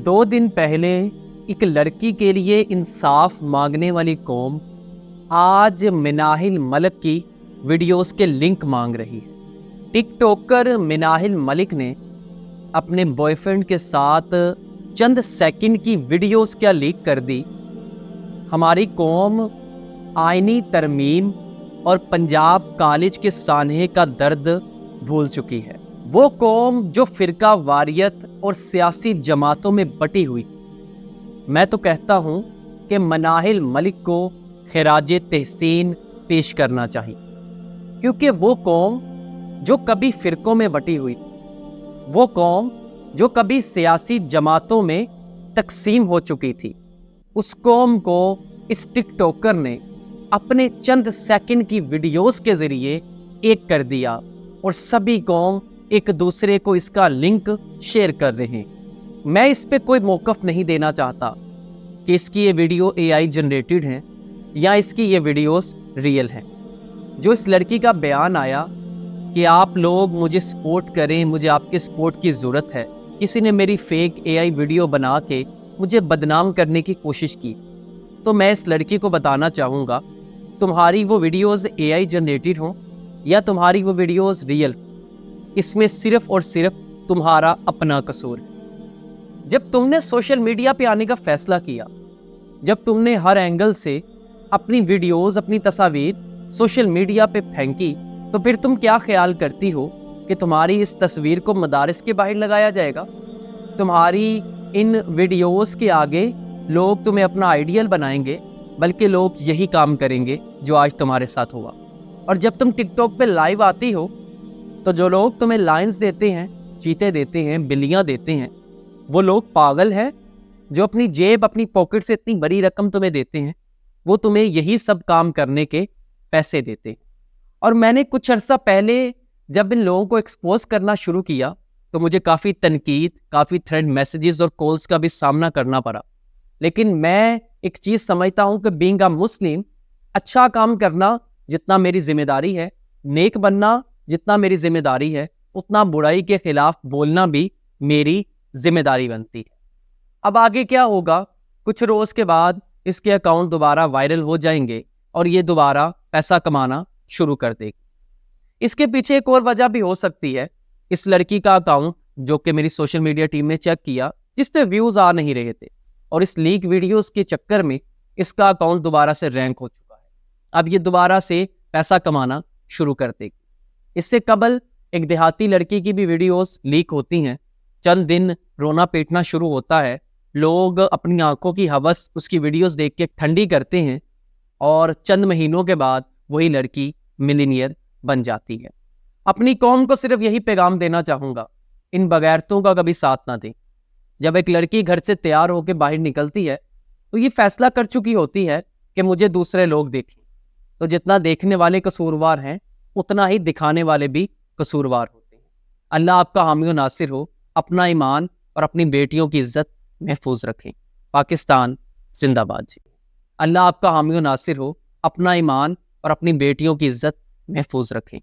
2 दिन पहले एक लड़की के लिए इंसाफ मांगने वाली कौम आज मिनाहिल मलिक की वीडियोस के लिंक मांग रही है। टिकटॉकर मिनाहिल मलिक ने अपने बॉयफ्रेंड के साथ चंद सेकंड की वीडियोस क्या लीक कर दी। हमारी कौम आईनी तरमीम और पंजाब कॉलेज के सानहे का दर्द भूल चुकी है। वो कौम जो फिरका वारियत और सियासी जमातों में बटी हुई। मैं तो कहता हूँ कि मिनाहिल मलिक को खिराजे तहसीन पेश करना चाहिए, क्योंकि वो कौम जो कभी फिरकों में बटी हुई, वो कौम जो कभी सियासी जमातों में तकसीम हो चुकी थी, उस कौम को इस टिकटॉकर ने अपने चंद सेकंड की वीडियोस के ज़रिए एक कर दिया और सभी कौम एक दूसरे को इसका लिंक शेयर कर रहे हैं। मैं इस पे कोई मौक़िफ़ नहीं देना चाहता कि इसकी ये वीडियो AI जनरेटेड हैं या इसकी ये वीडियोस रियल हैं। जो इस लड़की का बयान आया कि आप लोग मुझे सपोर्ट करें, मुझे आपके सपोर्ट की ज़रूरत है, किसी ने मेरी फेक AI वीडियो बना के मुझे बदनाम करने की कोशिश की, तो मैं इस लड़की को बताना चाहूँगा, तुम्हारी वो वीडियोस AI जनरेटेड हों या तुम्हारी वो वीडियोस रियल, इसमें सिर्फ़ और सिर्फ तुम्हारा अपना कसूर है। जब तुमने सोशल मीडिया पे आने का फ़ैसला किया, जब तुमने हर एंगल से अपनी वीडियोस, अपनी तस्वीर सोशल मीडिया पे फेंकी, तो फिर तुम क्या ख्याल करती हो कि तुम्हारी इस तस्वीर को मदारिस के बाहर लगाया जाएगा? तुम्हारी इन वीडियोस के आगे लोग तुम्हें अपना आइडियल बनाएंगे, बल्कि लोग यही काम करेंगे जो आज तुम्हारे साथ हुआ। और जब तुम टिकटॉक पे लाइव आती हो, तो जो लोग तुम्हें लाइन्स देते हैं, चीते देते हैं, बिल्लियाँ देते हैं, वो लोग पागल हैं। जो अपनी जेब, अपनी पॉकेट से इतनी बड़ी रकम तुम्हें देते हैं, वो तुम्हें यही सब काम करने के पैसे देते हैं। और मैंने कुछ अर्सा पहले जब इन लोगों को एक्सपोज करना शुरू किया, तो मुझे काफ़ी तनकीद, काफ़ी थ्रेड मैसेजेस और कॉल्स का भी सामना करना पड़ा। लेकिन मैं एक चीज़ समझता हूँ कि बीइंग अ मुस्लिम, अच्छा काम करना जितना मेरी जिम्मेदारी है, नेक बनना जितना मेरी जिम्मेदारी है, उतना बुराई के खिलाफ बोलना भी मेरी जिम्मेदारी बनती है। अब आगे क्या होगा? कुछ रोज़ के बाद इसके अकाउंट दोबारा वायरल हो जाएंगे और ये दोबारा पैसा कमाना शुरू कर देगी। इसके पीछे एक और वजह भी हो सकती है। इस लड़की का अकाउंट, जो कि मेरी सोशल मीडिया टीम ने चेक किया, जिस पे व्यूज़ आ नहीं रहे थे, और इस लीक वीडियोस के चक्कर में इसका अकाउंट दोबारा से रैंक हो चुका है। अब ये दोबारा से पैसा कमाना शुरू कर देगी। इससे कबल एक देहाती लड़की की भी वीडियोस लीक होती हैं। चंद दिन रोना पीटना शुरू होता है, लोग अपनी आंखों की हवस उसकी वीडियोस देख के ठंडी करते हैं, और चंद महीनों के बाद वही लड़की मिलीनियर बन जाती है। अपनी कौम को सिर्फ यही पैगाम देना चाहूँगा, इन बगैरतों का कभी साथ ना दें। जब एक लड़की घर से तैयार होकर बाहर निकलती है, तो ये फैसला कर चुकी होती है कि मुझे दूसरे लोग देखें। तो जितना देखने वाले कसूरवार हैं, उतना ही दिखाने वाले भी कसूरवार होते हैं। अल्लाह आपका हामी और नासिर हो। अपना ईमान और अपनी बेटियों की इज्जत महफूज रखें। पाकिस्तान जिंदाबाद जी। अल्लाह आपका हामी और नासिर हो। अपना ईमान और अपनी बेटियों की इज्जत महफूज रखें।